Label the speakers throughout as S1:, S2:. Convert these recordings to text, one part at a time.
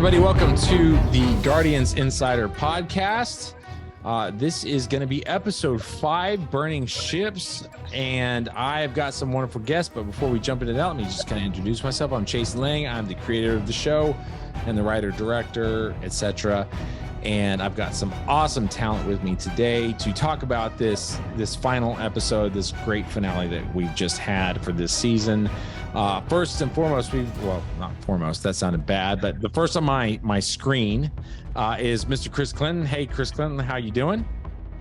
S1: everybody. Welcome to the Guardians Insider Podcast. This is going to be episode 5, Burning Ships, and I've got some wonderful guests. But before we jump into that, let me just kind of introduce myself. I'm Chason Laing. I'm the creator of the show and the writer, director, etc. And I've got some awesome talent with me today to talk about this final episode, this great finale that we've just had for this season. First and foremost, not foremost, that sounded bad, but the first on my screen is Mr. Kris Clinton. Hey, Kris Clinton, how you doing?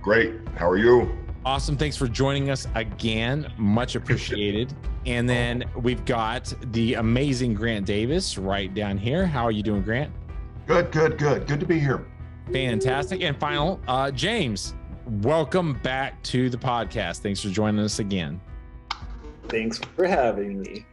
S2: Great. How are you?
S1: Awesome. Thanks for joining us again. Much appreciated. And then we've got the amazing Grant Davis right down here. How are you doing, Grant?
S2: Good. Good to be here.
S1: Fantastic. And final, James, welcome back to the podcast. Thanks for joining us again.
S3: Thanks for having me.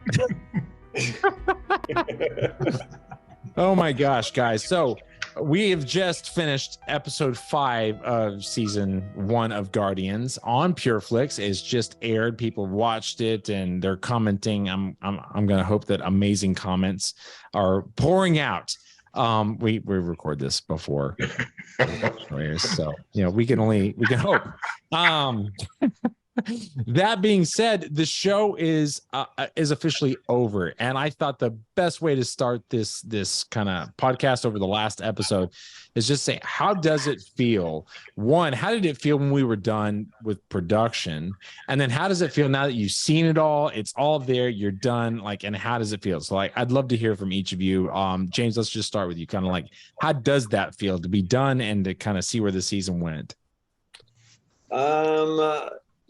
S1: Oh my gosh, guys. So we have just finished episode 5 of season 1 of Guardians on PureFlix. It's just aired. People watched it and they're commenting. I'm going to hope that amazing comments are pouring out. We record this before, so we can hope. That being said, the show is officially over, and I thought the best way to start this kind of podcast over the last episode is just say, how does it feel? One, how did it feel when we were done with production, and then how does it feel now that you've seen it all? It's all there, you're done. And how does it feel? So, I'd love to hear from each of you. James, let's just start with you. Kind of how does that feel to be done and to kind of see where the season went?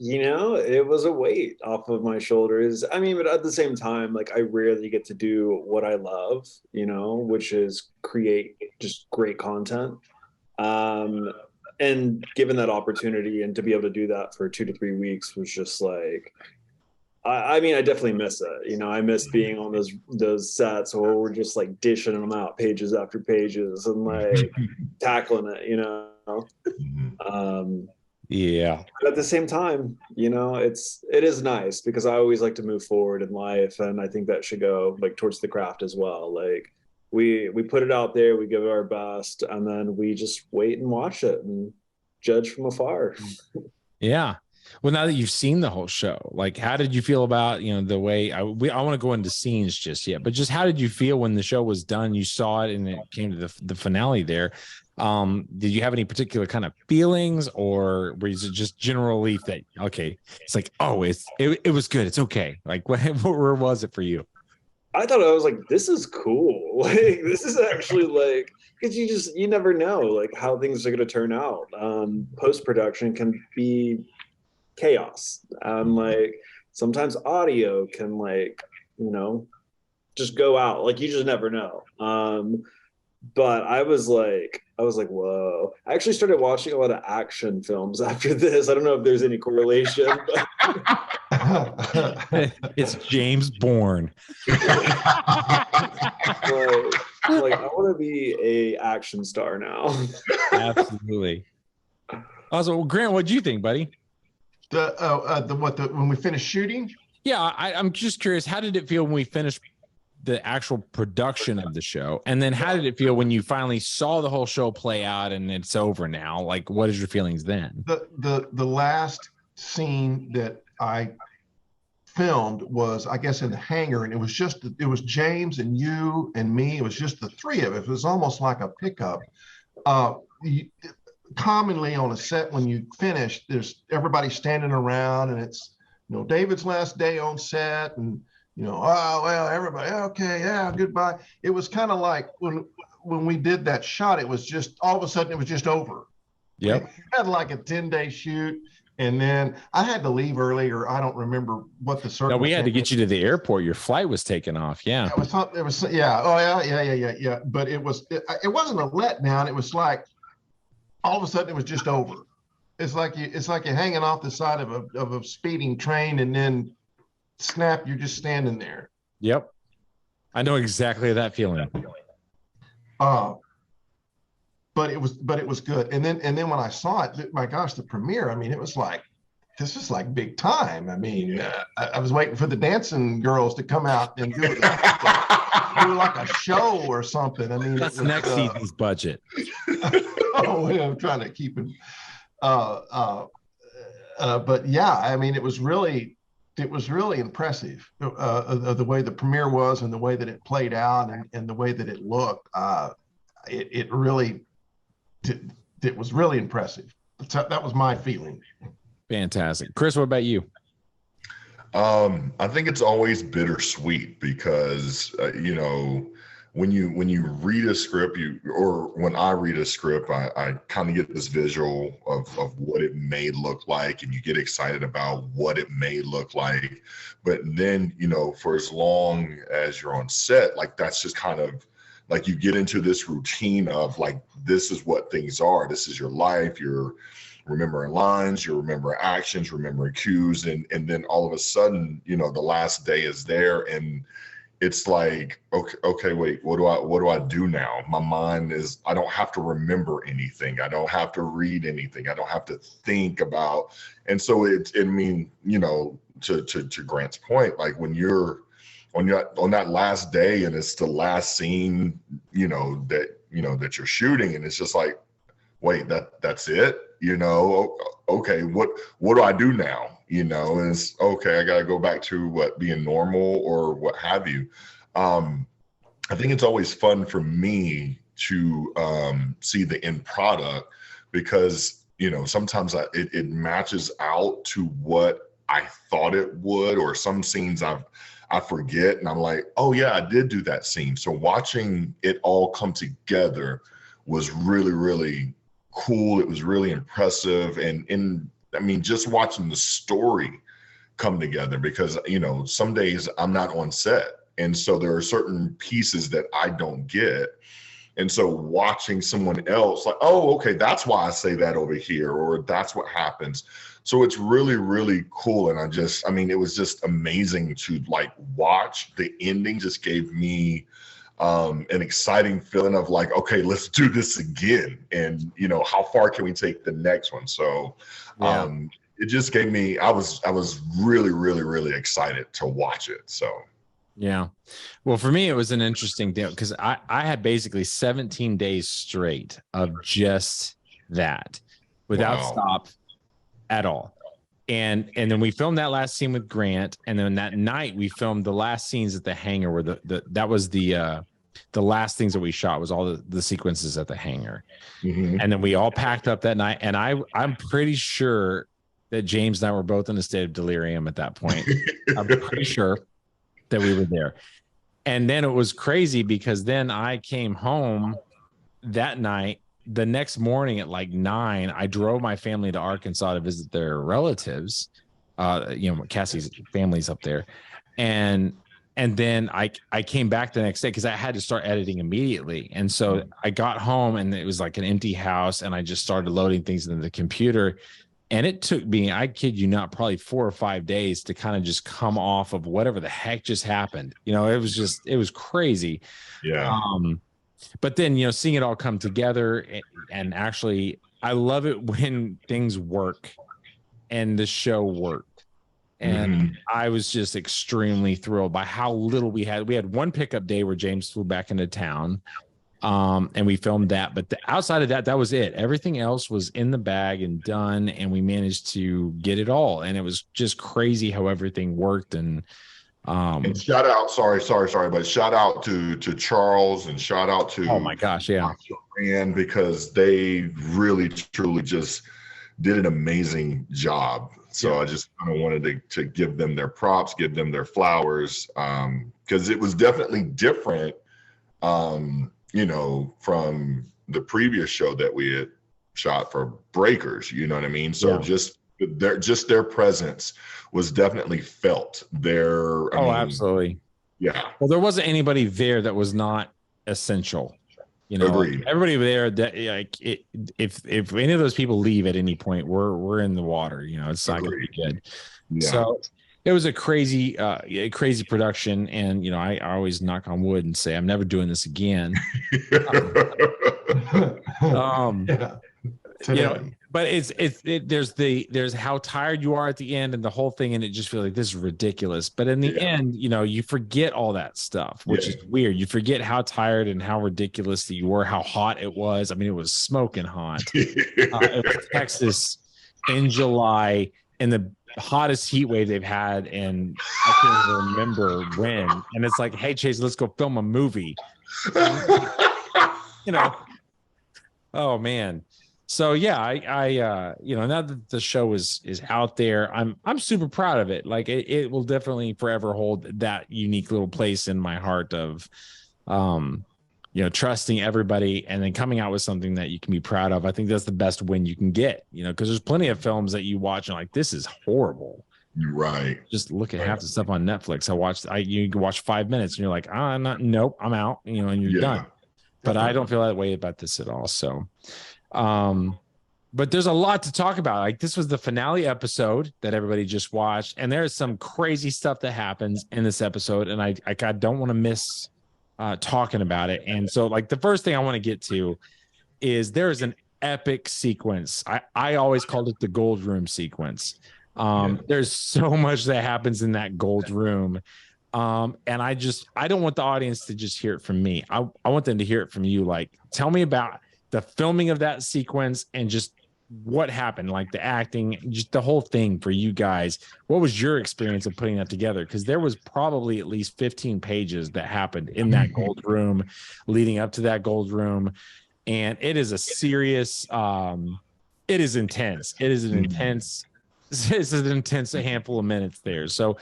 S3: It was a weight off of my shoulders. I mean, but at the same time, I rarely get to do what I love, which is create just great content. And given that opportunity and to be able to do that for 2 to 3 weeks was just I definitely miss it. I miss being on those sets where we're just dishing them out pages after pages and tackling it,
S1: Yeah.
S3: But at the same time, it is nice because I always like to move forward in life, and I think that should go towards the craft as well. We put it out there, we give it our best, and then we just wait and watch it and judge from afar.
S1: Yeah. Well, now that you've seen the whole show, how did you feel about the way I want to go into scenes just yet, but just how did you feel when the show was done? You saw it and it came to the finale there. Did you have any particular kind of feelings, or was it just general relief that okay, it's it was good, it's okay? Where was it for you?
S3: I thought I was this is cool. This is actually because you never know how things are going to turn out. Post-production can be chaos. Sometimes audio can just go out. You just never know. But I was whoa. I actually started watching a lot of action films after this. I don't know if there's any correlation. But
S1: it's James Bourne.
S3: I want to be a action star now.
S1: Absolutely. Also, well, Grant, what do you think, buddy?
S2: When we finished shooting?
S1: Yeah, I'm just curious. How did it feel when we finished the actual production of the show, and then how did it feel when you finally saw the whole show play out and it's over now? What is your feelings then?
S2: The last scene that I filmed was, I guess, in the hangar, and it was James and you and me. It was just the 3 of us. It was almost like a pickup. Commonly on a set, when you finish, there's everybody standing around, and it's David's last day on set, and oh well, everybody, okay, yeah, goodbye. It was kind of like when we did that shot, it was just all of a sudden it was just over.
S1: Yep.
S2: We had a 10-day shoot, and then I had to leave early, or I don't remember what the circumstance.
S1: No, we had to get you to the airport. Your flight was taken off. Yeah.
S2: It was yeah. Oh yeah. But it wasn't a letdown. It was all of a sudden it was just over. It's like you're hanging off the side of a speeding train, and then snap, you're just standing there.
S1: Yep. I know exactly that feeling.
S2: But it was good. And then when I saw it, my gosh, the premiere, it was this is like big time. I mean, I was waiting for the dancing girls to come out and do like a show or something. I mean,
S1: that's next season's budget.
S2: Oh, yeah, I'm trying to keep it. But yeah, I mean, it was really impressive, the way the premiere was and the way that it played out and the way that it looked. It was really impressive. That was my feeling.
S1: Fantastic. Kris, what about you?
S4: I think it's always bittersweet because, when you read a script, or when I read a script, I kind of get this visual of what it may look like, and you get excited about what it may look like. But then, for as long as you're on set, like that's just kind of like you get into this routine of like, this is what things are. This is your life. You're remembering lines, you remember actions, remembering cues, and then all of a sudden, the last day is there, and it's like, okay, wait, what do I do now? My mind is, I don't have to remember anything. I don't have to read anything. I don't have to think about. And so to Grant's point, like when you're on that last day and it's the last scene, that you're shooting, and it's just like, wait, that's it? Okay, what do I do now? And it's okay, I got to go back to being normal or what have you. I think it's always fun for me to see the end product because, sometimes it matches out to what I thought it would, or some scenes I forget and I'm like, oh yeah, I did do that scene. So watching it all come together was really, really cool. It was really impressive. And I mean, just watching the story come together because, some days I'm not on set. And so there are certain pieces that I don't get. And so watching someone else like, oh, okay, that's why I say that over here, or that's what happens. So it's really, really cool. And it was just amazing to like watch. The ending just gave me an exciting feeling of like, okay, let's do this again. And, how far can we take the next one? So it just gave me, I was really, really, really excited to watch it. So.
S1: Yeah. Well, for me, it was an interesting deal because I had basically 17 days straight of just that without stop at all. And then we filmed that last scene with Grant. And then that night we filmed the last scenes at the hangar where that was the last things that we shot was all the sequences at the hangar. Mm-hmm. And then we all packed up that night. And I'm pretty sure that James and I were both in a state of delirium at that point. I'm pretty sure that we were there. And then it was crazy because then I came home that night. The next morning at like 9, I drove my family to Arkansas to visit their relatives. Cassie's family's up there. And then I came back the next day because I had to start editing immediately. And so I got home and it was like an empty house and I just started loading things into the computer. And it took me, I kid you not, probably 4 or 5 days to kind of just come off of whatever the heck just happened. It was crazy.
S4: Yeah.
S1: But then, seeing it all come together and actually, I love it when things work and the show worked. And I was just extremely thrilled by how little we had. We had one pickup day where James flew back into town. And we filmed that, but outside of that was it. Everything else was in the bag and done, and we managed to get it all. And it was just crazy how everything worked. And
S4: shout out, sorry, but shout out to Charles and shout out to
S1: oh my gosh, yeah,
S4: and because they really truly just did an amazing job. So I just kind of wanted to give them their props, give them their flowers, because it was definitely different. From the previous show that we had shot for Breakers, you know what I mean? So just their presence was definitely felt there.
S1: Absolutely.
S4: Yeah.
S1: Well, there wasn't anybody there that was not essential.
S4: Agreed.
S1: Everybody there that if any of those people leave at any point, we're in the water, it's not going to be good. Yeah. So it was a crazy production, and I always knock on wood and say I'm never doing this again. but there's how tired you are at the end and the whole thing, and it just feels like this is ridiculous. But in the end, you know, you forget all that stuff, which is weird. You forget how tired and how ridiculous that you were, how hot it was. I mean, it was smoking hot. It was Texas in July in the hottest heat wave they've had, and I can't even remember when. And it's like, hey, Chase, let's go film a movie. You know, oh man. So yeah, I you know, now that the show is out there, I'm super proud of it. Like it will definitely forever hold that unique little place in my heart of you know, trusting everybody and then coming out with something that you can be proud of. I think that's the best win you can get, you know, because there's plenty of films that you watch and like, this is horrible.
S4: Right.
S1: Just look at half the stuff on Netflix. You can watch 5 minutes and you're like, nope, I'm out, you know, and you're done. But I don't feel that way about this at all. So, but there's a lot to talk about. Like this was the finale episode that everybody just watched. And there's some crazy stuff that happens in this episode. And I don't want to miss talking about it. And so like the first thing I want to get to is there is an epic sequence. I always called it the gold room sequence. There's so much that happens in that gold room. And I don't want the audience to just hear it from me. I want them to hear it from you. Like, tell me about the filming of that sequence and just what happened, like the acting, just the whole thing for you guys. What was your experience of putting that together? Because there was probably at least 15 pages that happened in that gold room leading up to that gold room. And it is a serious, it is intense. It's an intense handful of minutes there. So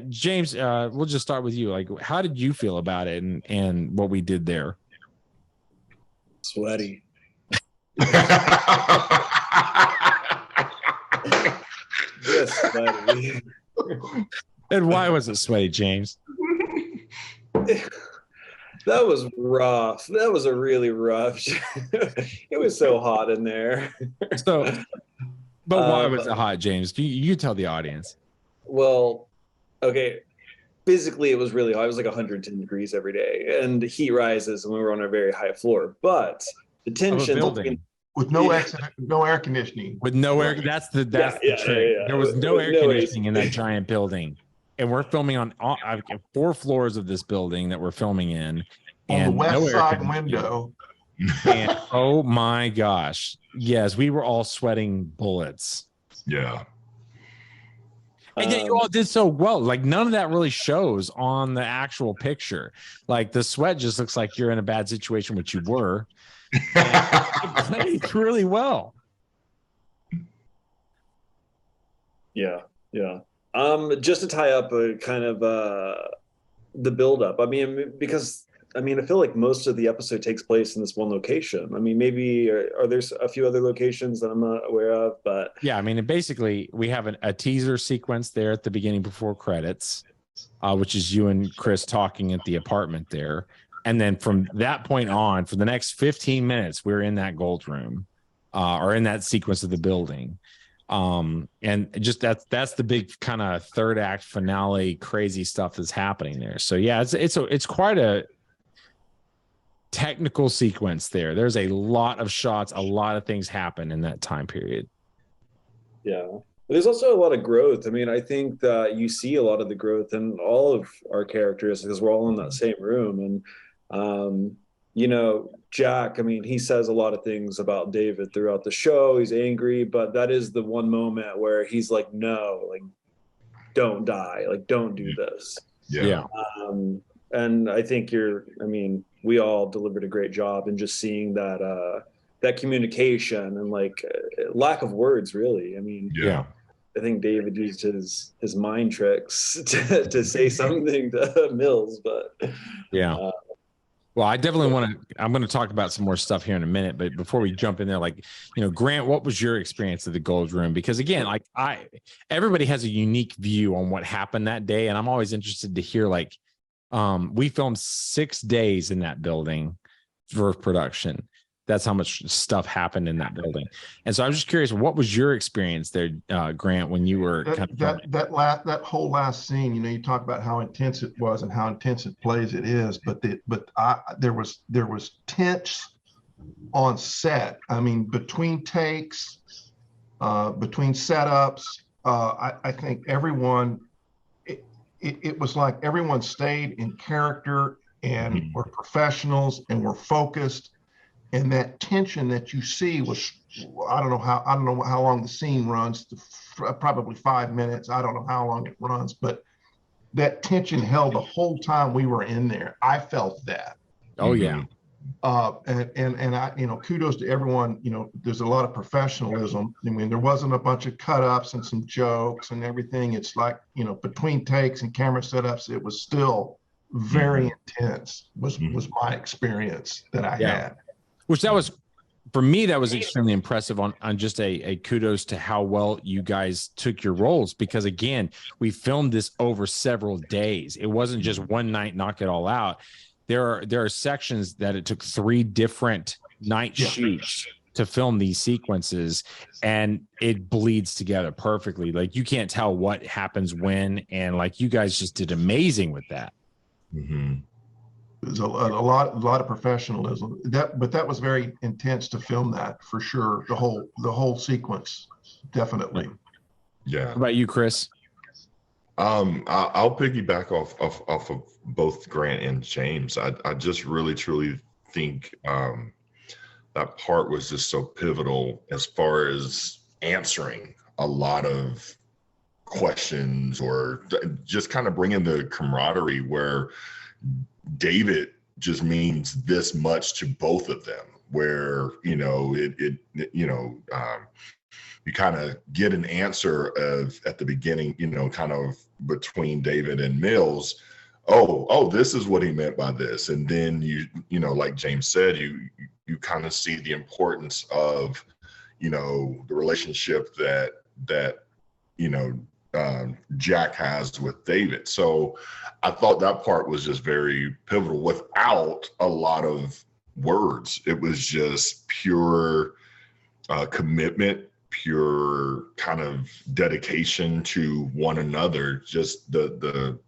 S1: James, we'll just start with you. Like, how did you feel about it and what we did there?
S3: Sweaty. Just sweaty.
S1: And why was it sweaty, James?
S3: That was rough. That was a really rough. It was so hot in there.
S1: So, but why was it hot, James? You tell the audience.
S3: Well, okay. Physically, it was really hot. It was like 110 degrees every day, and the heat rises, and we were on a very high floor. But the tension
S2: with no air conditioning.
S1: With no air, that's the trick. There was no air conditioning in that giant building, and we're filming on 4 floors of this building that we're filming in,
S2: on the west side window.
S1: And oh my gosh, yes, we were all sweating bullets.
S4: Yeah.
S1: And yet you all did so well. Like none of that really shows on the actual picture. Like the sweat just looks like you're in a bad situation, which you were. And you played really well.
S3: Yeah. Just to tie up a kind of the buildup. I mean, because I feel like most of the episode takes place in this one location. I mean, maybe are there a few other locations that I'm not aware of, but
S1: yeah, I mean, basically we have a teaser sequence there at the beginning before credits, which is you and Kris talking at the apartment there. And then from that point on, for the next 15 minutes, we're in that gold room or in that sequence of the building. And just that's the big kind of third act finale, crazy stuff that's happening there. So yeah, it's quite a technical sequence there. There's a lot of shots, a lot of things happen in that time period.
S3: Yeah. There's also a lot of growth. I mean, I think that you see a lot of the growth in all of our characters because we're all in that same room. And, you know, Jack, I mean, he says a lot of things about David throughout the show. He's angry, but that is the one moment where he's like, no, like, don't die. Like, don't do this.
S1: Yeah.
S3: And I think we all delivered a great job in just seeing that communication and like lack of words, really. I mean,
S1: yeah.
S3: I think David used his mind tricks to say something to Mills, but
S1: yeah. Well, I definitely I'm going to talk about some more stuff here in a minute, but before we jump in there, like, you know, Grant, what was your experience of the gold room? Because again, like everybody has a unique view on what happened that day. And I'm always interested to hear, like, we filmed 6 days in that building for production. That's how much stuff happened in that building. And so I'm just curious, what was your experience there, Grant, when you were
S2: that whole last scene? You know, you talk about how intense it was and how intense it plays it is, but there was tense on set. I mean, between takes, between setups, I think everyone, it was like everyone stayed in character and were professionals and were focused. And that tension that you see was, I don't know how long the scene runs, probably 5 minutes. I don't know how long it runs, but that tension held the whole time we were in there. I felt that.
S1: Oh yeah.
S2: And I, kudos to everyone. There's a lot of professionalism. I mean, there wasn't a bunch of cut ups and some jokes and everything. It's like, between takes and camera setups, it was still very intense, was my experience that I had.
S1: Which that was, for me, that was extremely impressive on just a kudos to how well you guys took your roles, because again, we filmed this over several days. It wasn't just one night, knock it all out. There are sections that it took 3 different night shoots to film these sequences, and it bleeds together perfectly. Like, you can't tell what happens when, and like, you guys just did amazing with that.
S2: There's a lot of professionalism. But that was very intense to film that, for sure. The whole sequence, definitely.
S4: Yeah.
S1: How about you, Kris?
S4: I'll piggyback off of both Grant and James. I just really truly think that part was just so pivotal as far as answering a lot of questions, or just kind of bringing the camaraderie where David just means this much to both of them, where you kind of get an answer of at the beginning, kind of between David and Mills. Oh, this is what he meant by this. And then like James said, you kind of see the importance of, the relationship that Jack has with David. So I thought that part was just very pivotal without a lot of words. It was just pure commitment, pure kind of dedication to one another, just the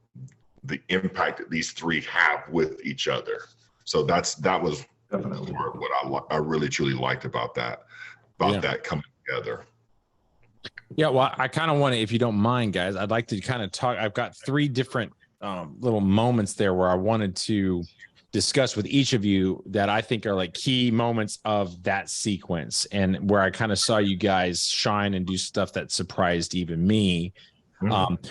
S4: impact that these 3 have with each other. So that was definitely what I really truly liked about that coming together.
S1: Yeah, well, I kind of want to, if you don't mind, guys, I'd like to kind of talk. I've got 3 different little moments there where I wanted to discuss with each of you that I think are like key moments of that sequence, and where I kind of saw you guys shine and do stuff that surprised even me,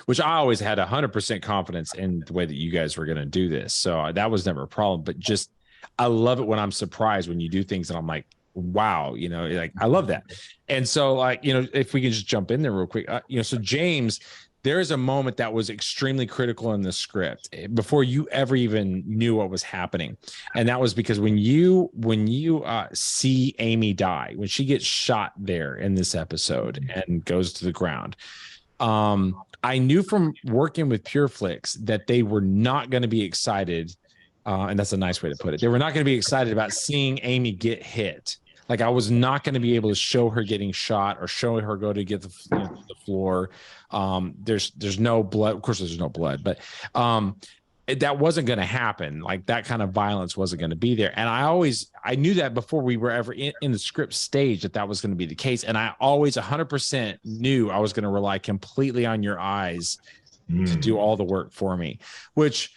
S1: which I always had 100% confidence in the way that you guys were going to do this. So that was never a problem, but just, I love it when I'm surprised when you do things and I'm like, wow, like, I love that. And so, like, if we can just jump in there real quick, so James, there is a moment that was extremely critical in the script before you ever even knew what was happening. And that was because when you see Amy die, when she gets shot there in this episode and goes to the ground, I knew from working with PureFlix that they were not going to be excited. And that's a nice way to put it. They were not going to be excited about seeing Amy get hit. Like, I was not going to be able to show her getting shot or show her go to get the floor. There's no blood. Of course, there's no blood, but that wasn't going to happen. Like, that kind of violence wasn't going to be there. And I knew that before we were ever in the script stage that was going to be the case. And I always 100% knew I was going to rely completely on your eyes to do all the work for me, which,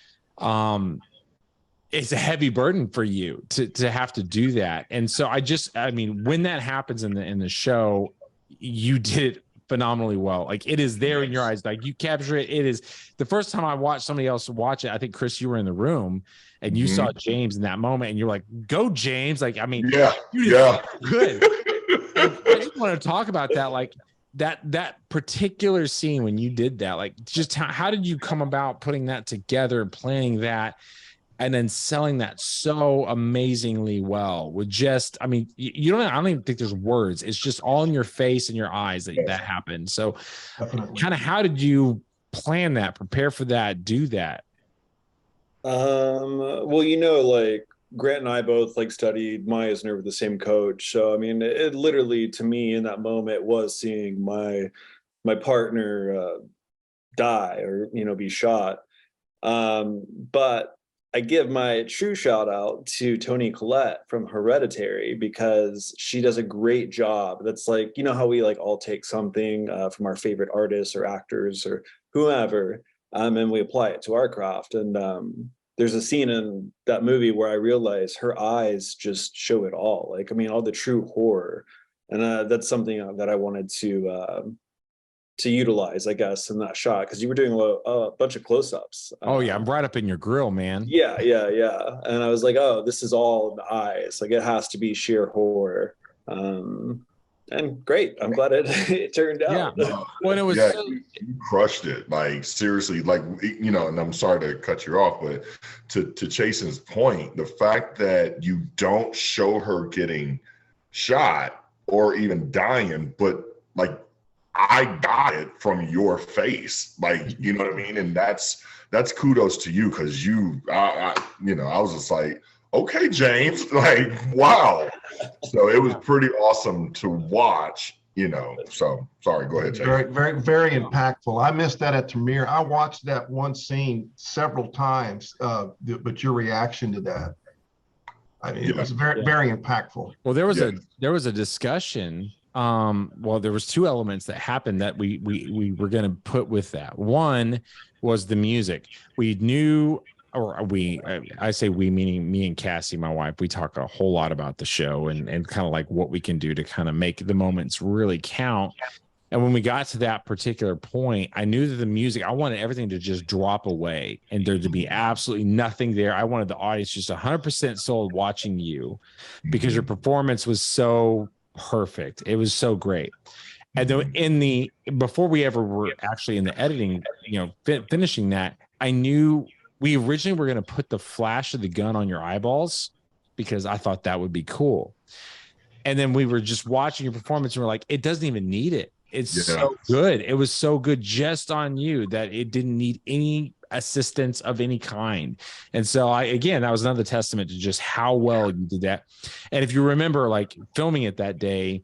S1: it's a heavy burden for you to have to do that. And so I mean, when that happens in the show, you did it phenomenally well. Like, it is there in your eyes. Like, you capture it. It is the first time I watched somebody else watch it. I think, Kris, you were in the room and you saw James in that moment and you're like, go James. Like, I mean, you did so good. And I just want to talk about that. Like, that particular scene when you did that, like, just how did you come about putting that together, planning that, and then selling that so amazingly well with just, I mean, I don't even think there's words. It's just all in your face and your eyes that happened. So kind of, how did you plan that, prepare for that, do that?
S3: Well, like, Grant and I both studied Meisner with the same coach. So, I mean, it literally, to me, in that moment, was seeing my partner die or, be shot. But I give my true shout out to Toni Collette from Hereditary, because she does a great job. That's like, you know how we like all take something from our favorite artists or actors or whoever, and we apply it to our craft. And there's a scene in that movie where I realize her eyes just show it all. Like, I mean, all the true horror. And that's something that I wanted to utilize, I guess, in that shot, because you were doing a bunch of close-ups.
S1: Oh yeah, I'm right up in your grill, man.
S3: Yeah. And I was like, oh, this is all in the eyes. Like, it has to be sheer horror. And great. I'm glad it turned out.
S1: Yeah. When it was
S4: you crushed it. Like, seriously, like, you know, and I'm sorry to cut you off, but to Chason's point, the fact that you don't show her getting shot or even dying, but like, I got it from your face, like, you know what I mean? And that's kudos to you, because I was just like, okay, James, like, wow. So it was pretty awesome to watch, you know. So sorry, go ahead, James.
S2: Very, very, very impactful. I missed that at premiere. I watched that one scene several times, but your reaction to that, I mean, it was very, very impactful.
S1: Well, there was a discussion. There was two elements that happened that we were going to put with that. One was the music. We knew, I say we, meaning me and Cassie, my wife, we talk a whole lot about the show and kind of like what we can do to kind of make the moments really count. And when we got to that particular point, I knew that the music, I wanted everything to just drop away and there to be absolutely nothing there. I wanted the audience just 100% sold watching you, because your performance was so perfect. It was so great. And then before we ever were actually in the editing, you know, finishing that, I knew we originally were going to put the flash of the gun on your eyeballs, because I thought that would be cool. And then we were just watching your performance and we're like, it doesn't even need it. It's so good. It was so good just on you that it didn't need any assistance of any kind. And so that was another testament to just how well you did that. And if you remember, like, filming it that day,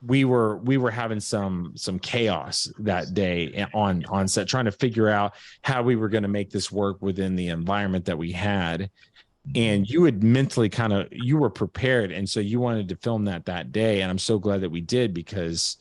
S1: we were having some chaos that day on set, trying to figure out how we were going to make this work within the environment that we had. And you had mentally you were prepared, and so you wanted to film that day. And I'm so glad that we did, because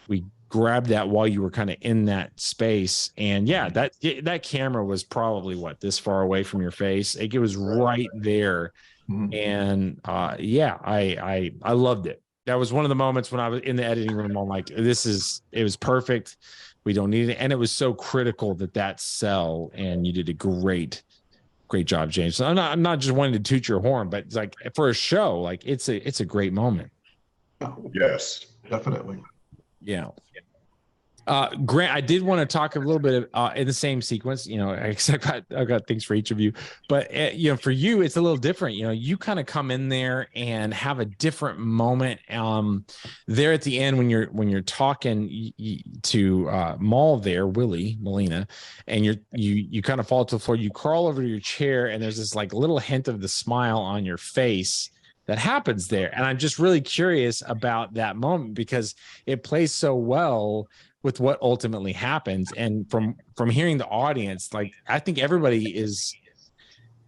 S1: we grabbed that while you were kind of in that space. And that camera was probably this far away from your face. It was right there. And I loved it. That was one of the moments when I was in the editing room. I'm like, it was perfect. We don't need it. And it was so critical that cell, and you did a great job, James. So I'm not just wanting to toot your horn, but it's like, for a show, like, it's a great moment.
S2: Yes, definitely.
S1: Yeah. Grant, I did want to talk a little bit in the same sequence, you know, I've got things for each of you, but you know, for you, it's a little different. You know, you kind of come in there and have a different moment there at the end when you're talking to Maul there, Willie Molina, and you kind of fall to the floor, you crawl over to your chair, and there's this like little hint of the smile on your face that happens there. And I'm just really curious about that moment, because it plays so well with what ultimately happens. And from hearing the audience, like, I think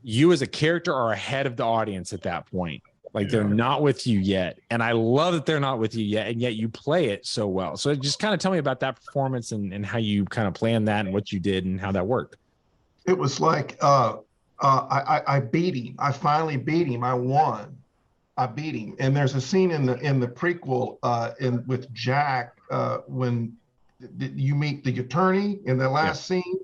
S1: you as a character are ahead of the audience at that point. Like, they're not with you yet. And I love that they're not with you yet, and yet you play it so well. So just kind of tell me about that performance and how you kind of planned that and what you did and how that worked.
S2: It was like, I beat him. I finally beat him. I won. I beat him. And there's a scene in the prequel with Jack when you meet the attorney in the last scene.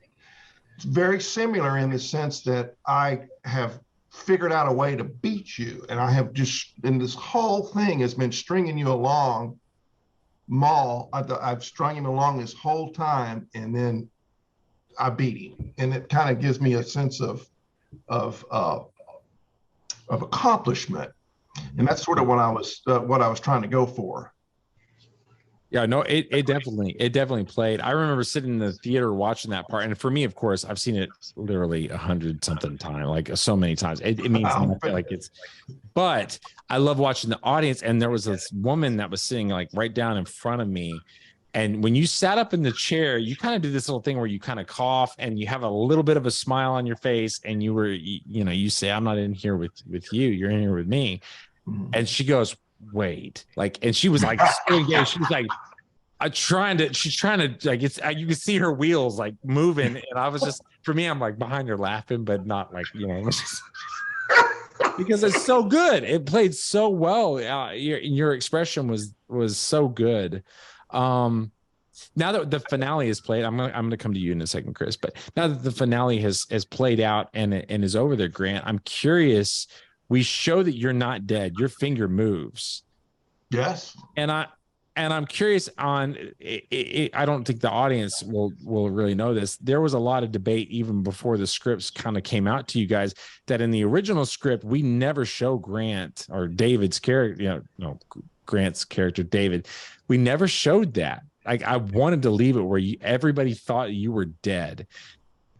S2: It's very similar in the sense that I have figured out a way to beat you, and I have just, and this whole thing has been stringing you along. Maul, I've strung him along this whole time, and then I beat him, and it kind of gives me a sense of accomplishment, and that's sort of what I was trying to go for.
S1: Yeah, no, it definitely played. I remember sitting in the theater watching that part, and for me, of course, I've seen it literally 100-something times, like so many times. It means nothing, like it's. But I love watching the audience, and there was this woman that was sitting like right down in front of me, And when you sat up in the chair, you kind of did this little thing where you kind of cough and you have a little bit of a smile on your face, and you say, I'm not in here with you, you're in here with me. And she goes, wait, like, and she was like so engaged. She was like, she's trying to like, you can see her wheels like moving. And I was just, for me, I'm like behind her laughing, but not like, because it's so good. It played so well. Your expression was so good. Now that the finale is played, I'm gonna come to you in a second, Kris. But now that the finale has played out and is over there, Grant, I'm curious. We show that you're not dead. Your finger moves.
S2: Yes.
S1: And I'm curious on. I don't think the audience will really know this. There was a lot of debate even before the scripts kind of came out to you guys that in the original script we never show Grant or David's character. Grant's character David. We never showed that. Like, I wanted to leave it where everybody thought you were dead.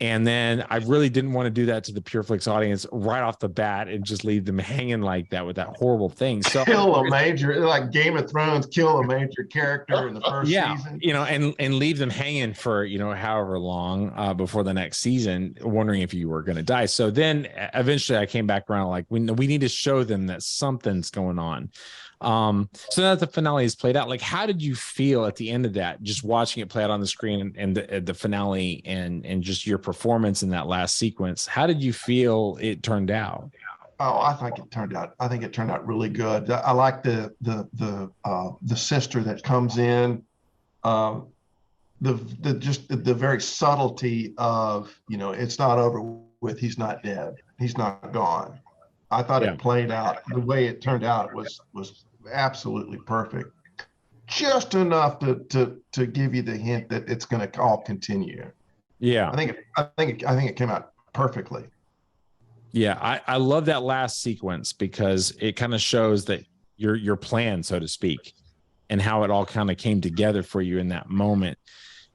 S1: And then I really didn't want to do that to the PureFlix audience right off the bat and just leave them hanging like that with that horrible thing. So
S2: kill a major, like Game of Thrones, kill a major character in the first season.
S1: And leave them hanging for, however long before the next season, wondering if you were going to die. So then eventually I came back around like, we need to show them that something's going on. So now that the finale is played out, like, how did you feel at the end of that, just watching it play out on the screen and the finale and just your performance in that last sequence? How did you feel it turned out?
S2: Oh, I think it turned out really good. I like the sister that comes in, the very subtlety of, it's not over with. He's not dead. He's not gone. I thought it played out the way it turned out was absolutely perfect. Just enough to give you the hint that it's going to all continue.
S1: Yeah.
S2: I think it came out perfectly.
S1: Yeah, I love that last sequence because it kind of shows that your plan, so to speak, and how it all kind of came together for you in that moment.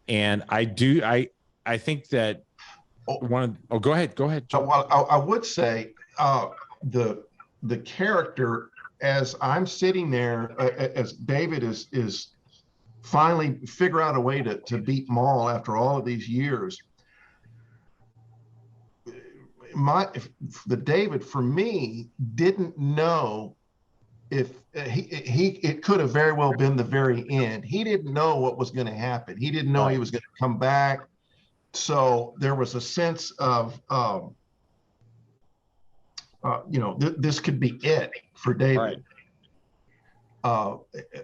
S1: And I think that go ahead.
S2: I would say the character, as I'm sitting there, as David is finally figure out a way to beat Maul after all of these years. The David, for me, didn't know if it could have very well been the very end. He didn't know what was going to happen. He didn't know he was going to come back. So there was a sense of, this could be it for David. Right.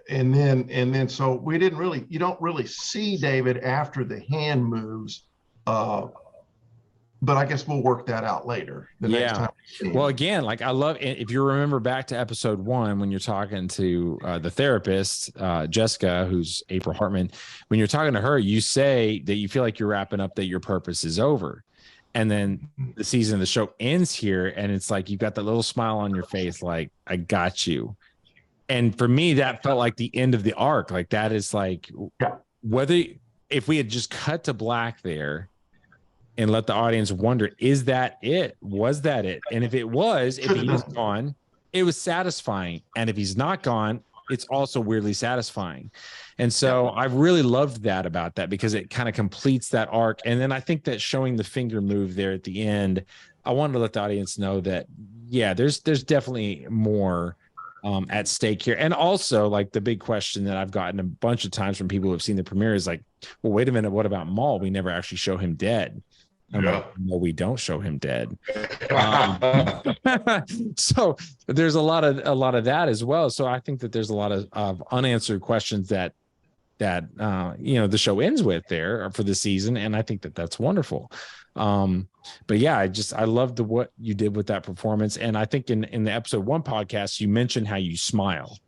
S2: And then so you don't really see David after the hand moves. But I guess we'll work that out later. Next time.
S1: Well, again, like, I love, if you remember back to episode 1, when you're talking to the therapist, Jessica, who's April Hartman, when you're talking to her, you say that you feel like you're wrapping up, that your purpose is over. And then the season of the show ends here, and it's like, you've got that little smile on your face, like, I got you. And for me, that felt like the end of the arc. Like, that is like, if we had just cut to black there and let the audience wonder, is that it? Was that it? And if he is gone, it was satisfying. And if he's not gone, it's also weirdly satisfying. And so I really loved that about that, because it kind of completes that arc. And then I think that showing the finger move there at the end, I wanted to let the audience know that, there's definitely more at stake here. And also, like, the big question that I've gotten a bunch of times from people who have seen the premiere is like, well, wait a minute, what about Maul? We never actually show him dead. Like, well, we don't show him dead. So there's a lot of that as well. So I think that there's a lot of unanswered questions that the show ends with there for the season, and I think that that's wonderful. But yeah, I loved what you did with that performance. And I think in the episode 1 podcast, you mentioned how you smile,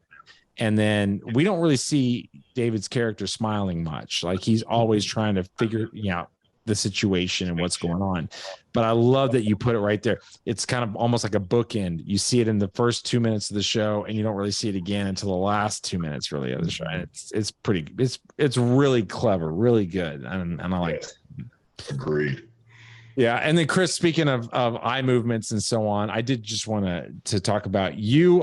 S1: and then we don't really see David's character smiling much. Like, he's always trying to figure out the situation and what's going on. But I love that you put it right there. It's kind of almost like a bookend. You see it in the first 2 minutes of the show, and you don't really see it again until the last 2 minutes really of the show. And it's really clever, really good. And I like it.
S4: Agreed.
S1: Yeah. And then, Kris, speaking of eye movements and so on, I did just want to talk about you.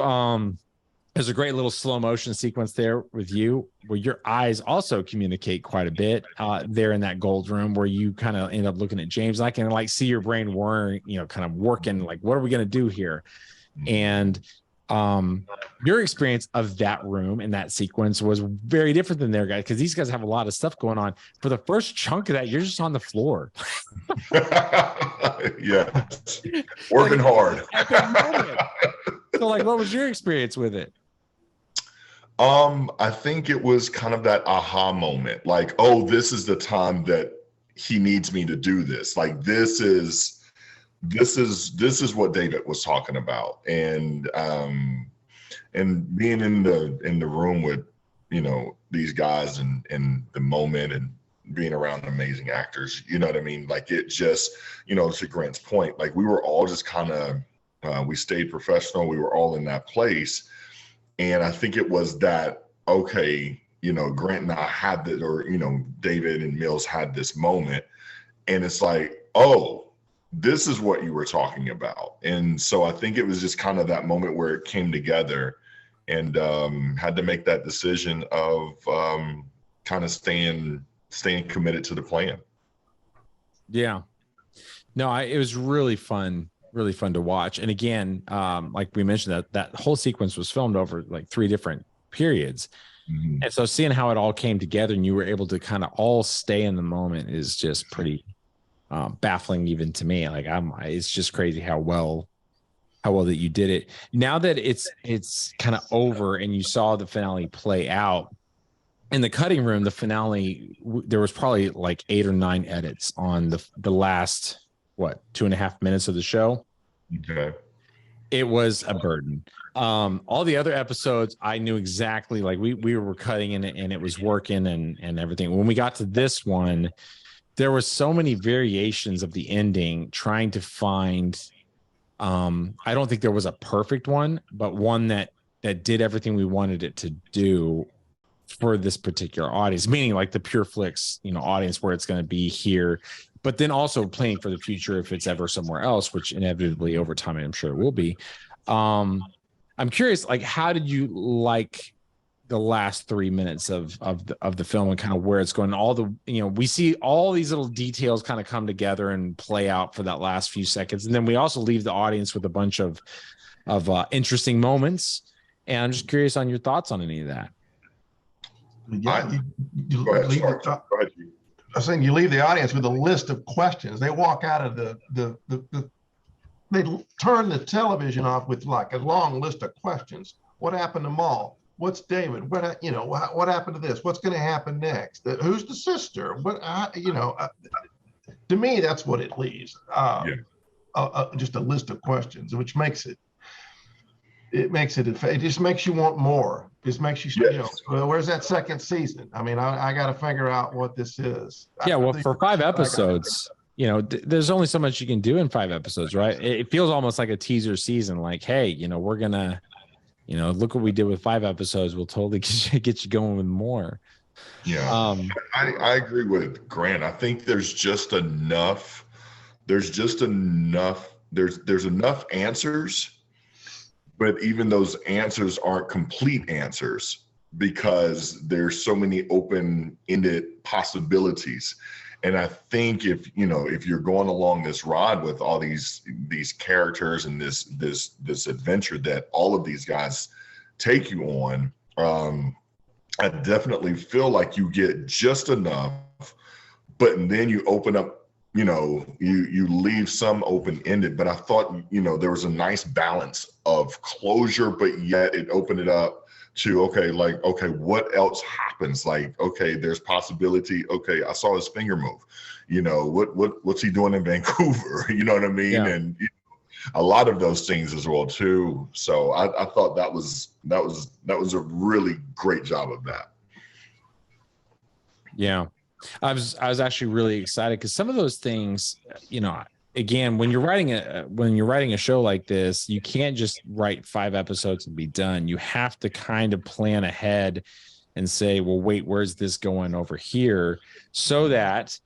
S1: There's a great little slow motion sequence there with you where your eyes also communicate quite a bit there in that gold room where you kind of end up looking at James. And I can like see your brain whirring, kind of working like, what are we going to do here? And your experience of that room and that sequence was very different than their guys because these guys have a lot of stuff going on. For the first chunk of that, you're just on the floor.
S4: Yeah, working hard.
S1: So, like, what was your experience with it?
S4: I think it was kind of that aha moment, like, oh, this is the time that he needs me to do this. Like, this is what David was talking about, and being in the room with these guys and the moment and being around amazing actors, you know what I mean? Like, it just, to Grant's point, like, we were all just kind of we stayed professional. We were all in that place. And I think it was that, okay, Grant and I had that, or, David and Mills had this moment. And it's like, oh, this is what you were talking about. And so I think it was just kind of that moment where it came together and had to make that decision of kind of staying committed to the plan. Yeah.
S1: No, it was really fun to watch. And again, like we mentioned, that whole sequence was filmed over like 3 different periods. Mm-hmm. And so seeing how it all came together and you were able to kind of all stay in the moment is just pretty baffling even to me. Like, it's just crazy how well that you did it. Now that it's kind of over and you saw the finale play out in the cutting room, the finale, there was probably like 8 or 9 edits on the last 2.5 minutes of the show.
S4: Okay.
S1: It was a burden. All the other episodes, I knew exactly, like we were cutting in it and it was working and everything. When we got to this one, there were so many variations of the ending trying to find, I don't think there was a perfect one, but one that did everything we wanted it to do for this particular audience, meaning like the PureFlix, audience where it's going to be here, but then also planning for the future if it's ever somewhere else, which inevitably over time I'm sure it will be. I'm curious, like, how did you like the last 3 minutes of the film and kind of where it's going? All the, we see all these little details kind of come together and play out for that last few seconds, and then we also leave the audience with a bunch of interesting moments. And I'm just curious on your thoughts on any of that.
S2: Yeah,
S4: Go ahead.
S2: I was saying you leave the audience with a list of questions. They walk out of they turn the television off with like a long list of questions. What happened to Maul? What's David? What happened to this? What's going to happen next? Who's the sister? To me, that's what it leaves. Just a list of questions, which makes it just makes you want more. It just makes you, well, where's that second season? I mean, I got to figure out what this is.
S1: Yeah, well, for 5 episodes, there's only so much you can do in 5 episodes, right? It feels almost like a teaser season. Like, hey, we're gonna, look what we did with 5 episodes. We'll totally get you going with more.
S4: Yeah, I agree with Grant. I think there's enough answers. But even those answers aren't complete answers because there's so many open-ended possibilities. And I think if you're going along this ride with all these characters and this adventure that all of these guys take you on, I definitely feel like you get just enough, but then you open up. You leave some open-ended, but I thought, there was a nice balance of closure, but yet it opened it up to, okay, what else happens? Like, okay, there's possibility. Okay, I saw his finger move. What's he doing in Vancouver? You know what I mean? Yeah. And a lot of those things as well too. So I thought that was a really great job of that.
S1: Yeah. I was actually really excited because some of those things, again, when you're writing a show like this, you can't just write 5 episodes and be done. You have to kind of plan ahead and say, well, wait, where's this going over here? So that,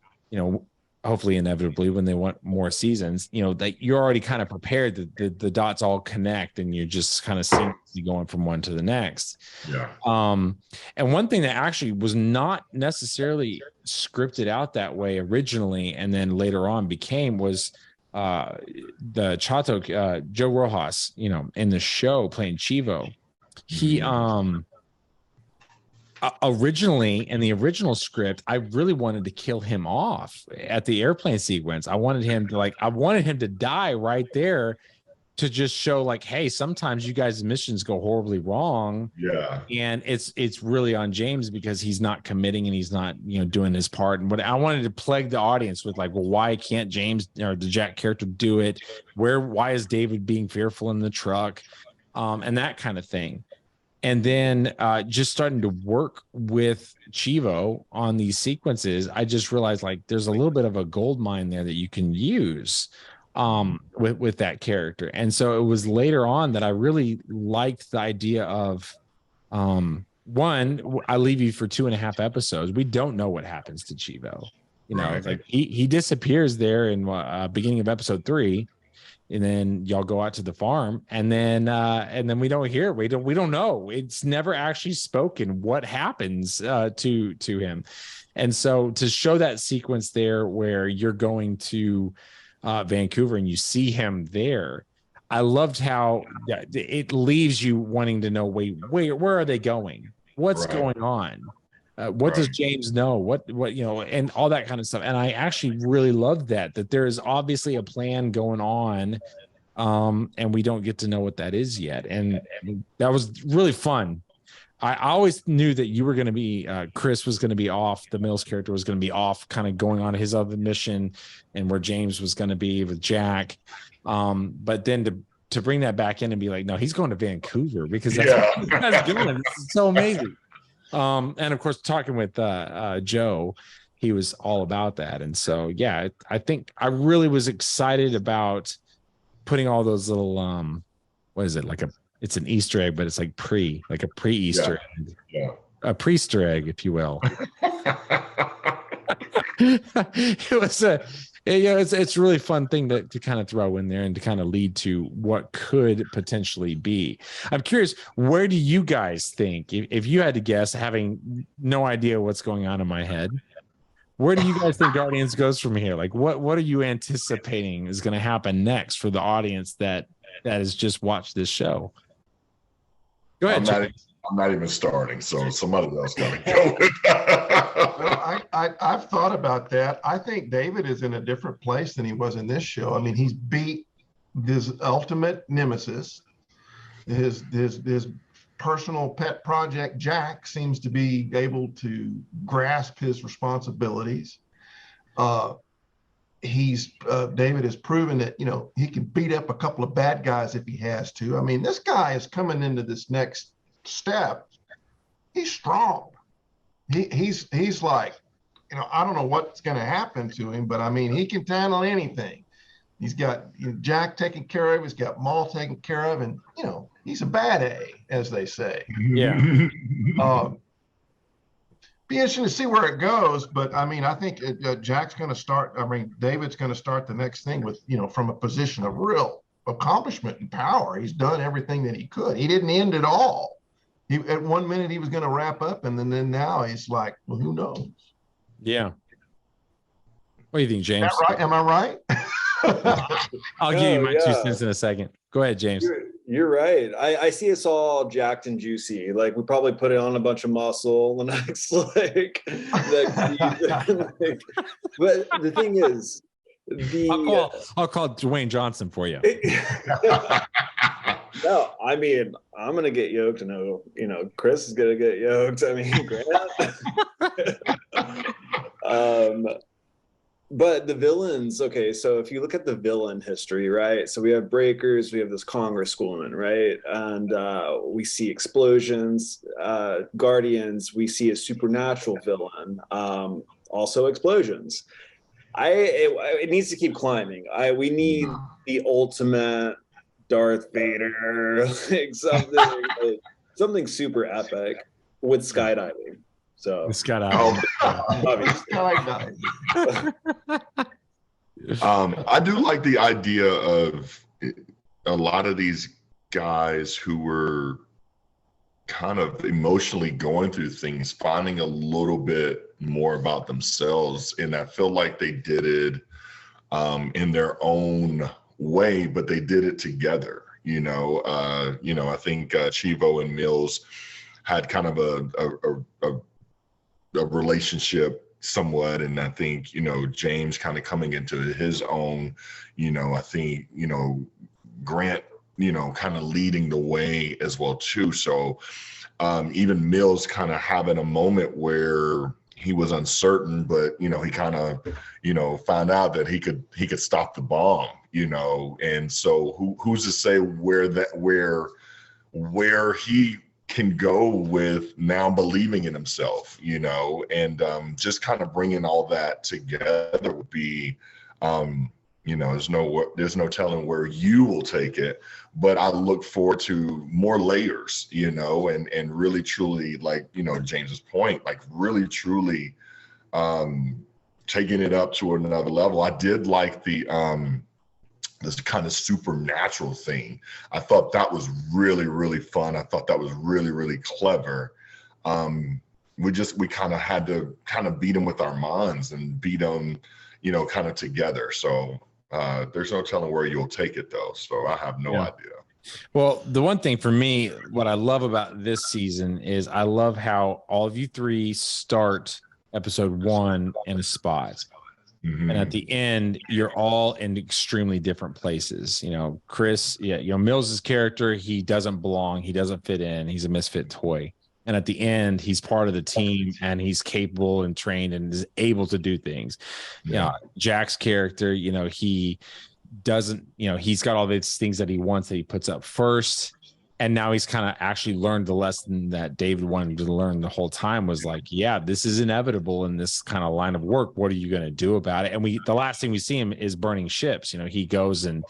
S1: hopefully inevitably when they want more seasons, that you're already kind of prepared that the dots all connect and you're just kind of seamlessly going from one to the next.
S4: Yeah.
S1: And one thing that actually was not necessarily scripted out that way originally, and then later on became, was the Chato, Joe Rojas, in the show playing Chivo. He originally, in the original script, I really wanted to kill him off at the airplane sequence. I wanted him to die right there, to just show like, hey, sometimes you guys' missions go horribly wrong.
S4: Yeah.
S1: And it's really on James because he's not committing and he's not, doing his part. And what I wanted to plague the audience with, like, well, why can't James or the Jack character do it? Why is David being fearful in the truck? And that kind of thing. And then just starting to work with Chivo on these sequences, I just realized like there's a little bit of a gold mine there that you can use with that character. And so it was later on that I really liked the idea of one, I leave you for 2.5 episodes. We don't know what happens to Chivo.
S4: Right.
S1: Like he disappears there in beginning of episode 3. And then y'all go out to the farm, and then we don't hear. We don't know. It's never actually spoken what happens to him. And so to show that sequence there where you're going to Vancouver and you see him there, I loved how it leaves you wanting to know, where are they going? What's going on? What does James know? What and all that kind of stuff. And I actually really loved that there is obviously a plan going on, and we don't get to know what that is yet. And that was really fun. I always knew that you were going to be, Kris was going to be off. The Mills character was going to be off, kind of going on his other mission, and where James was going to be with Jack. But then to bring that back in and be like, no, he's going to Vancouver because that's what you guys are doing. This is so amazing. And of course, talking with Joe, he was all about that. And so, yeah, I think I really was excited about putting all those little, what is it? It's an Easter egg, but it's like a pre-Easter egg.
S4: Yeah.
S1: A pre-Easter egg, if you will. It's a really fun thing to kind of throw in there and to kind of lead to what could potentially be. I'm curious, where do you guys think, if you had to guess, having no idea what's going on in my head, where do you guys think Guardians goes from here? Like, what are you anticipating is going to happen next for the audience that has just watched this show? Go ahead.
S4: I'm not even starting, so somebody else got to go with that.
S2: Well, I've thought about that. I think David is in a different place than he was in this show. I mean, he's beat his ultimate nemesis. His personal pet project, Jack, seems to be able to grasp his responsibilities. David has proven that, he can beat up a couple of bad guys if he has to. I mean, this guy is coming into this next step. He's strong. He's like, I don't know what's going to happen to him, but I mean, he can handle anything. He's got Jack taken care of. He's got Maul taken care of, and he's a bad A, as they say.
S1: Yeah.
S2: Be interesting to see where it goes, but I mean, I think Jack's going to start. I mean, David's going to start the next thing with from a position of real accomplishment and power. He's done everything that he could. He didn't end it all. At one minute he was going to wrap up, and then now he's like, well, who knows?
S1: Yeah. What do you think, James?
S2: Right? Am I right?
S1: I'll give you my 2 cents in a second. Go ahead, James.
S3: You're right. I see us all jacked and juicy. Like, we probably put it on a bunch of muscle the next but the thing is,
S1: I'll call Dwayne Johnson for you.
S3: No, I mean, I'm gonna get yoked, and Kris is gonna get yoked. I mean, Grant. But the villains, okay, so if you look at the villain history, right? So we have Breakers, we have this Congresswoman, right? And we see explosions. Guardians, we see a supernatural villain. Also explosions. It needs to keep climbing. We need the ultimate Darth Vader, like something super epic with skydiving. So
S1: skydiving.
S2: Skydiving.
S4: I do like the idea of a lot of these guys who were kind of emotionally going through things, finding a little bit more about themselves. And I feel like they did it in their own way, but they did it together. I think Chivo and Mills had kind of a relationship somewhat, and I think James kind of coming into his own. I think Grant kind of leading the way as well too. So even Mills kind of having a moment where he was uncertain, but he kind of found out that he could stop the bomb, and so who's to say where he can go with now believing in himself, and just kind of bringing all that together would be, there's no telling where you will take it, but I look forward to more layers, and really truly, like, James's point, like really truly taking it up to another level. I did like the this kind of supernatural thing. I thought that was really, really fun. I thought that was really, really clever. We kind of had to kind of beat them with our minds and beat them, kind of together. So there's no telling where you'll take it though. So I have no idea.
S1: Well, the one thing for me, what I love about this season is I love how all of you three start episode 1 in a spot. Mm-hmm. And at the end, you're all in extremely different places. Kris, Mills's character, he doesn't belong. He doesn't fit in. He's a misfit toy. And at the end, he's part of the team and he's capable and trained and is able to do things. Yeah. Jack's character, he doesn't, he's got all these things that he wants that he puts up first. And now he's kind of actually learned the lesson that David wanted to learn the whole time, was like, yeah, this is inevitable in this kind of line of work. What are you going to do about it? And the last thing we see him is burning ships. He goes and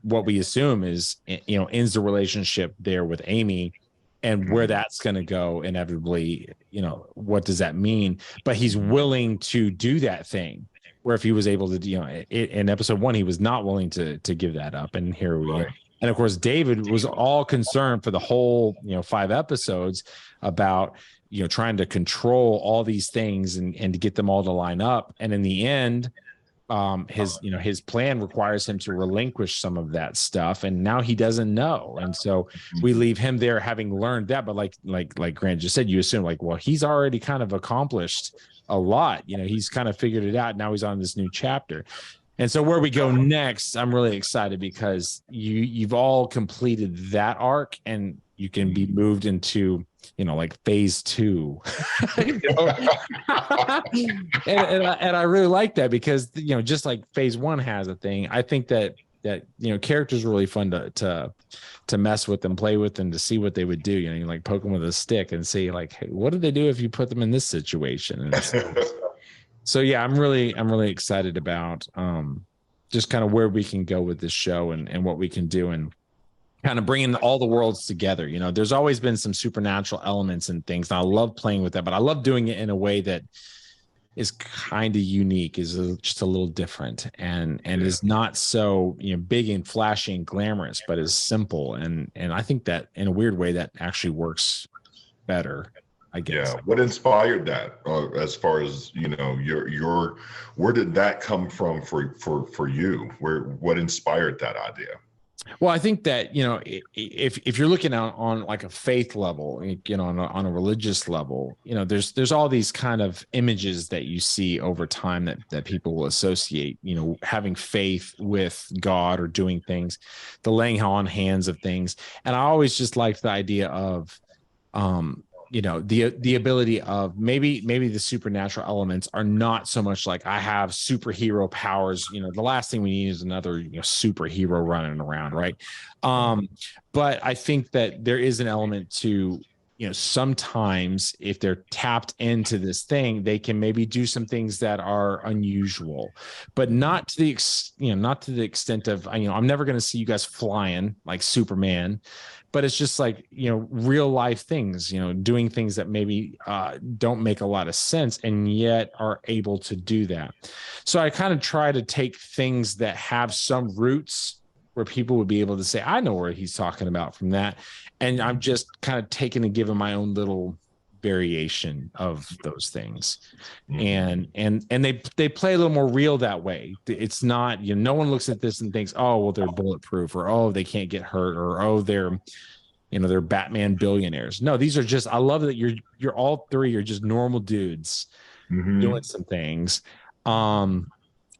S1: what we assume is, ends the relationship there with Amy, and where that's going to go inevitably, what does that mean? But he's willing to do that thing, where if he was able to, in episode 1, he was not willing to give that up. And here we are. And of course, David was all concerned for the whole, 5 episodes about, trying to control all these things and to get them all to line up. And in the end, his plan requires him to relinquish some of that stuff. And now he doesn't know. And so we leave him there having learned that. But like Grant just said, you assume well, he's already kind of accomplished a lot. He's kind of figured it out. Now he's on this new chapter. And so where we go next, I'm really excited because you've all completed that arc and you can be moved into, phase 2. and I really like that because, just like phase 1 has a thing, I think that characters are really fun to mess with and play with and to see what they would do. You like poke them with a stick and see hey, what do they do if you put them in this situation? And so yeah, I'm really excited about just kind of where we can go with this show and what we can do and kind of bringing all the worlds together. There's always been some supernatural elements and things, and I love playing with that, but I love doing it in a way that is kind of unique, is just a little different, and is not so big and flashy and glamorous, but is simple. And I think that in a weird way that actually works better, I guess.
S4: Yeah. What inspired that? As far as your where did that come from for you? What inspired that idea?
S1: Well, I think that if you're looking on like a faith level, on a religious level, there's all these kind of images that you see over time that people will associate, having faith with God or doing things, the laying on hands of things, and I always just liked the idea of the ability of maybe the supernatural elements are not so much like I have superhero powers. The last thing we need is another superhero running around, right? But I think that there is an element to sometimes if they're tapped into this thing, they can maybe do some things that are unusual, but not to the not to the extent of, I'm never going to see you guys flying like Superman, but it's just like, real life things, doing things that maybe don't make a lot of sense and yet are able to do that. So I kind of try to take things that have some roots where people would be able to say, I know where he's talking about from that. And I'm just kind of taking and giving my own little variation of those things. And they play a little more real that way. It's not, no one looks at this and thinks, oh, well, they're bulletproof, or, oh, they can't get hurt, or, oh, they're Batman billionaires. No, these are just, I love that you're all three are just normal dudes doing some things.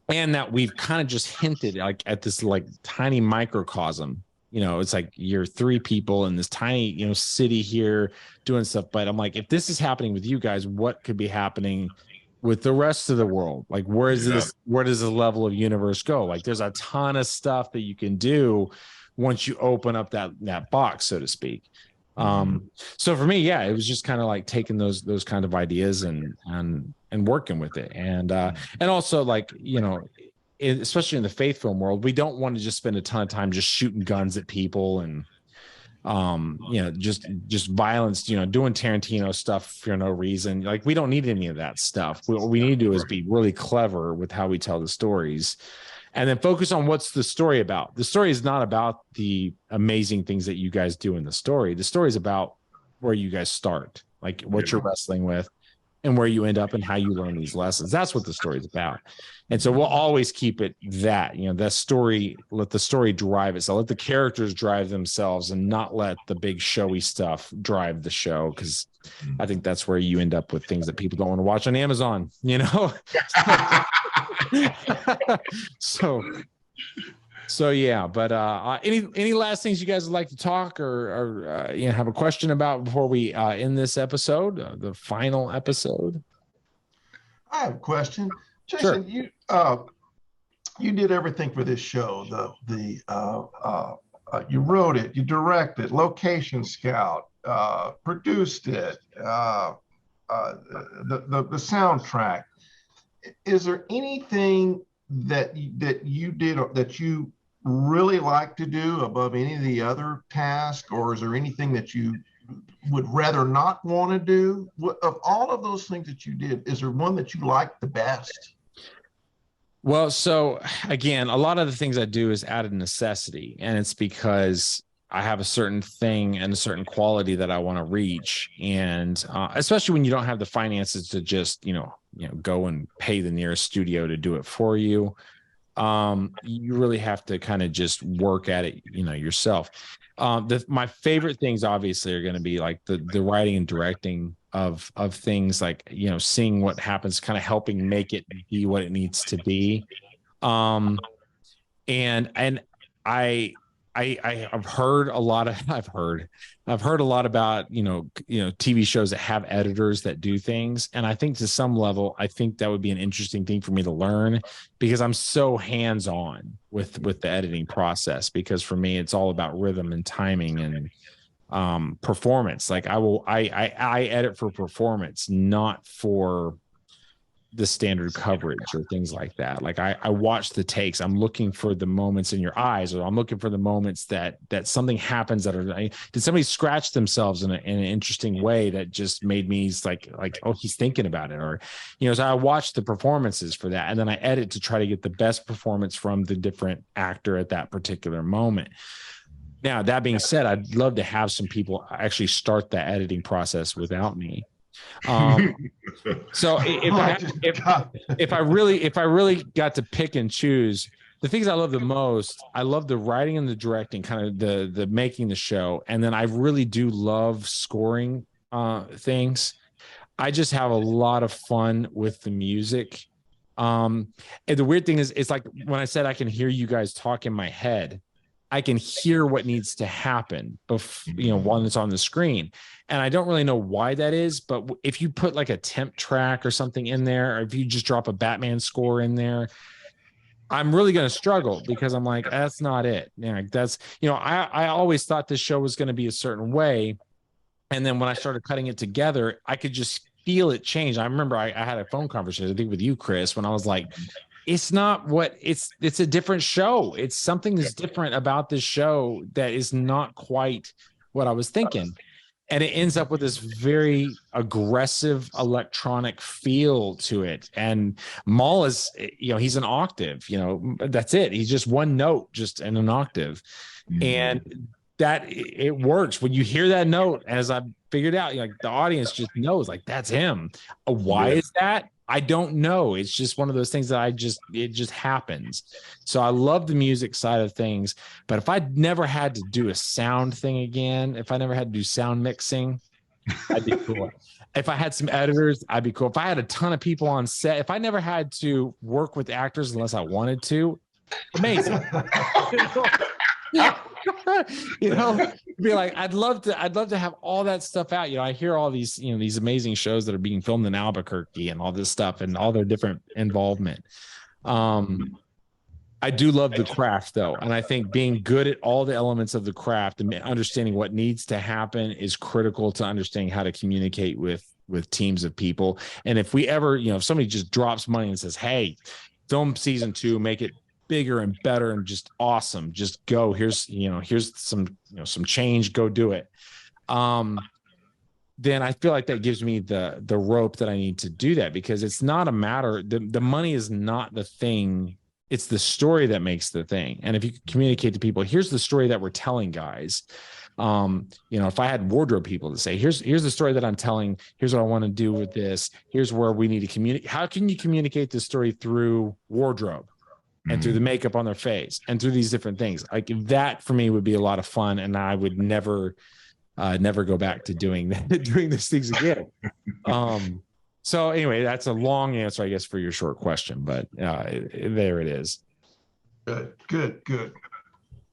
S1: And that we've kind of just hinted like at this like tiny microcosm, it's like you're three people in this tiny, city here doing stuff. But I'm like, if this is happening with you guys, what could be happening with the rest of the world? Like, where does the level of universe go? Like, there's a ton of stuff that you can do once you open up that box, so to speak. So for me, yeah, it was just kind of like taking those kind of ideas and working with it. And also like, especially in the faith film world, we don't want to just spend a ton of time just shooting guns at people and, just violence, doing Tarantino stuff for no reason. Like, we don't need any of that stuff. What we need to do is be really clever with how we tell the stories, and then focus on what's the story about. The story is not about the amazing things that you guys do in the story. The story is about where you guys start, like what you're wrestling with and where you end up and how you learn these lessons. That's what the story is about. And so we'll always keep it that, that story, let the story drive itself, let the characters drive themselves and not let the big showy stuff drive the show. Cause I think that's where you end up with things that people don't want to watch on Amazon, So yeah, but any last things you guys would like to talk or have a question about before we end this episode, the final episode?
S2: I have a question, Chason. Sure. You did everything for this show. You wrote it, you directed, location scout, produced it, the soundtrack. Is there anything that you did that you really like to do above any of the other tasks, or is there anything that you would rather not want to do? Of all of those things that you did, is there one that you like the best?
S1: Well, so again, a lot of the things I do is out of necessity, and it's because I have a certain thing and a certain quality that I want to reach. And especially when you don't have the finances to just, go and pay the nearest studio to do it for you. You really have to kind of just work at it, yourself. My favorite things obviously are going to be like the writing and directing of things, like, seeing what happens, kind of helping make it be what it needs to be. And I've heard a lot about, TV shows that have editors that do things. And I think to some level, I think that would be an interesting thing for me to learn, because I'm so hands-on with the editing process, because for me, it's all about rhythm and timing and performance. Like I edit for performance, not for the standard coverage or things like that. Like I watch the takes. I'm looking for the moments in your eyes, or I'm looking for the moments that something happens that did somebody scratch themselves in an interesting way that just made me like, oh, he's thinking about it, or, so I watch the performances for that. And then I edit to try to get the best performance from the different actor at that particular moment. Now, that being said, I'd love to have some people actually start the editing process without me. So if I really got to pick and choose the things I love the most, I love the writing and the directing, kind of the making the show. And then I really do love scoring things. I just have a lot of fun with the music. And the weird thing is, it's like when I said I can hear you guys talk in my head, I can hear what needs to happen while it's on the screen. And I don't really know why that is, but if you put like a temp track or something in there, or if you just drop a Batman score in there, I'm really going to struggle, because I'm like, that's not it. That's, I always thought this show was going to be a certain way. And then when I started cutting it together, I could just feel it change. I remember I had a phone conversation, I think with you, Kris, when I was like, it's not what it's a different show. It's something that's different about this show that is not quite what I was thinking. And it ends up with this very aggressive electronic feel to it. And Maul is, he's an octave, that's it. He's just one note, just in an octave. And that it works when you hear that note. As I figured out, like the audience just knows, like, that's him. Why is that? I don't know. It's just one of those things that it just happens. So I love the music side of things, but if I'd never had to do a sound thing again, if I never had to do sound mixing, I'd be cool. If I had some editors, I'd be cool. If I had a ton of people on set, if I never had to work with actors unless I wanted to, amazing. Be like, I'd love to have all that stuff out. I hear all these, these amazing shows that are being filmed in Albuquerque and all this stuff and all their different involvement. I do love the craft though. And I think being good at all the elements of the craft and understanding what needs to happen is critical to understanding how to communicate with teams of people. And if we ever, if somebody just drops money and says, hey, film season 2, make it bigger and better and just awesome, just go, here's some change, go do it, then I feel like that gives me the rope that I need to do that, because it's not a matter, the money is not the thing, it's the story that makes the thing. And if you communicate to people, here's the story that we're telling, guys, if I had wardrobe people to say, here's the story that I'm telling, here's what I want to do with this, here's where we need to communicate. How can you communicate this story through wardrobe and through the makeup on their face and through these different things? Like, that for me would be a lot of fun, and I would never go back to doing these things again. So anyway, that's a long answer, I guess, for your short question, but there it is.
S2: Good.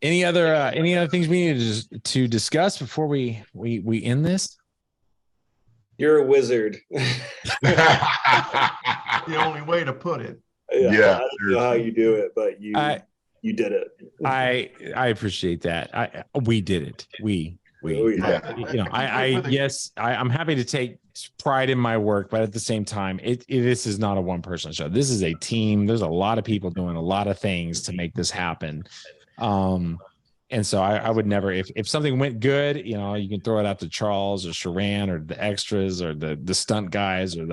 S1: Any other things we need to discuss before we end this?
S3: You're a wizard.
S2: The only way to put it.
S3: Yeah, I don't know how you do it, but you did it.
S1: I appreciate that. We did it. I'm happy to take pride in my work, but at the same time, this is not a one-person show. This is a team. There's a lot of people doing a lot of things to make this happen. And so I would never, if something went good, you can throw it out to Charles or Sharan or the extras or the stunt guys, or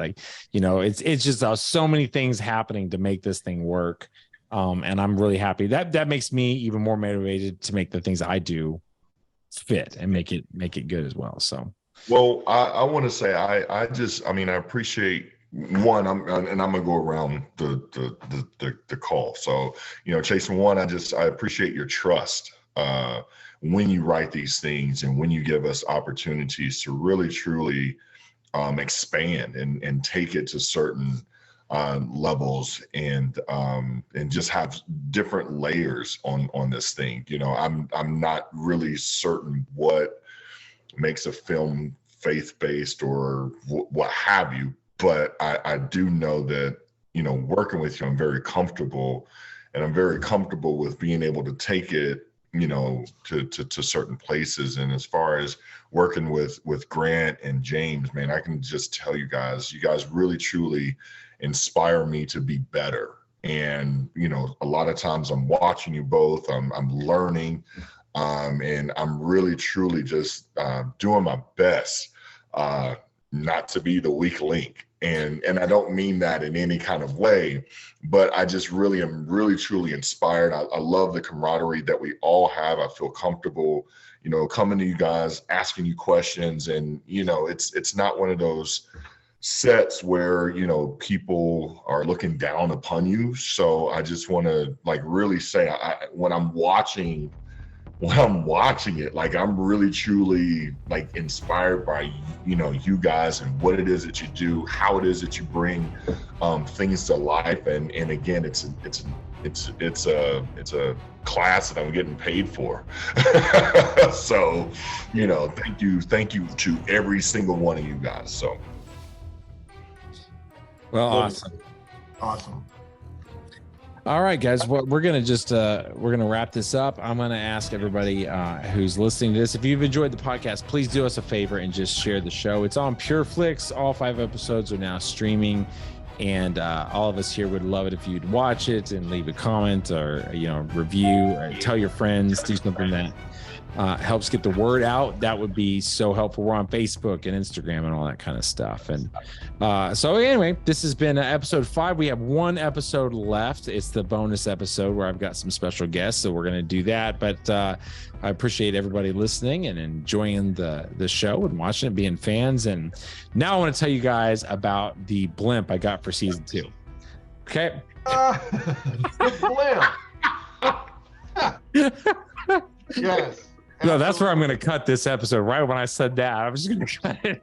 S1: it's just so many things happening to make this thing work. And I'm really happy that makes me even more motivated to make the things I do fit and make it good as well. So,
S4: well, I want to say, I appreciate one, I'm gonna go around the call. So, Chason, one, I appreciate your trust when you write these things and when you give us opportunities to really truly expand and take it to certain levels and just have different layers on this thing. I'm not really certain what makes a film faith-based or what have you, but I do know that, working with you, I'm very comfortable, and I'm very comfortable with being able to take it, to certain places. And as far as working with Grant and James, man, I can just tell you guys really truly inspire me to be better. And, a lot of times I'm watching you both, I'm learning, and I'm really truly just doing my best not to be the weak link. And I don't mean that in any kind of way, but I just really am truly inspired. I love the camaraderie that we all have. I feel comfortable, coming to you guys, asking you questions, and, it's not one of those sets where, people are looking down upon you. So I just want to really say, when I'm watching it, I'm really truly inspired by you guys and what it is that you do, how it is that you bring things to life, and again, it's a class that I'm getting paid for. So thank you to every single one of you guys. So
S1: well, awesome. All right, guys. Well, we're gonna wrap this up. I'm gonna ask everybody who's listening to this, if you've enjoyed the podcast, please do us a favor and just share the show. It's on PureFlix. All 5 episodes are now streaming, and all of us here would love it if you'd watch it and leave a comment or review or tell your friends. Do something that helps get the word out. That would be so helpful. We're on Facebook and Instagram and all that kind of stuff. And so anyway, this has been episode 5. We have 1 episode left. It's the bonus episode where I've got some special guests, so we're going to do that. But I appreciate everybody listening and enjoying the show and watching it, being fans. And now I want to tell you guys about the blimp I got for season 2. Okay.
S2: The blimp. Yes.
S1: No, that's where I'm going to cut this episode. Right when I said that, I was just going to cut it.